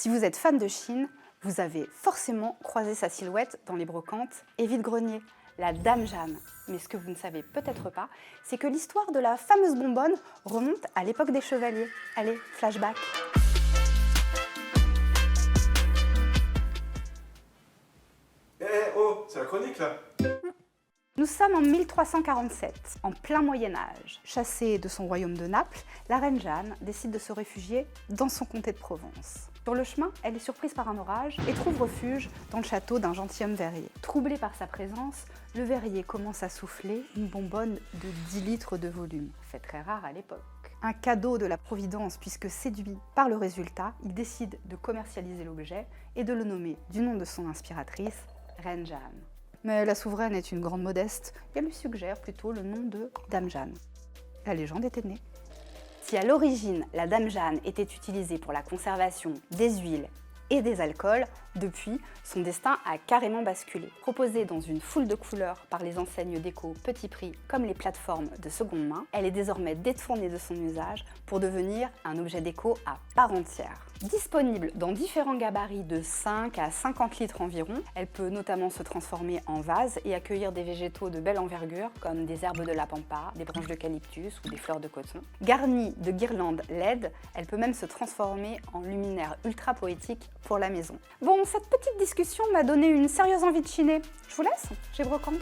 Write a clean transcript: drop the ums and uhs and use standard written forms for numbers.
Si vous êtes fan de Chine, vous avez forcément croisé sa silhouette dans les brocantes et vide-greniers, la Dame Jeanne. Mais ce que vous ne savez peut-être pas, c'est que l'histoire de la fameuse bonbonne remonte à l'époque des chevaliers. Allez, flashback. Oh, c'est la chronique là. Nous sommes en 1347, en plein Moyen-Âge. Chassée de son royaume de Naples, la reine Jeanne décide de se réfugier dans son comté de Provence. Sur le chemin, elle est surprise par un orage et trouve refuge dans le château d'un gentilhomme verrier. Troublé par sa présence, le verrier commence à souffler une bonbonne de 10 litres de volume, fait très rare à l'époque. Un cadeau de la Providence puisque séduit par le résultat, il décide de commercialiser l'objet et de le nommer du nom de son inspiratrice, Reine Jeanne. Mais la souveraine est une grande modeste et elle lui suggère plutôt le nom de Dame Jeanne. La légende était née. Si à l'origine, la Dame Jeanne était utilisée pour la conservation des huiles et des alcools, depuis, son destin a carrément basculé. Proposée dans une foule de couleurs par les enseignes déco petit prix comme les plateformes de seconde main, elle est désormais détournée de son usage pour devenir un objet déco à part entière. Disponible dans différents gabarits de 5 à 50 litres environ, elle peut notamment se transformer en vase et accueillir des végétaux de belle envergure comme des herbes de la pampa, des branches d'eucalyptus ou des fleurs de coton. Garnie de guirlandes LED, elle peut même se transformer en luminaire ultra poétique pour la maison. Bon, cette petite discussion m'a donné une sérieuse envie de chiner. Je vous laisse, j'ai brocante.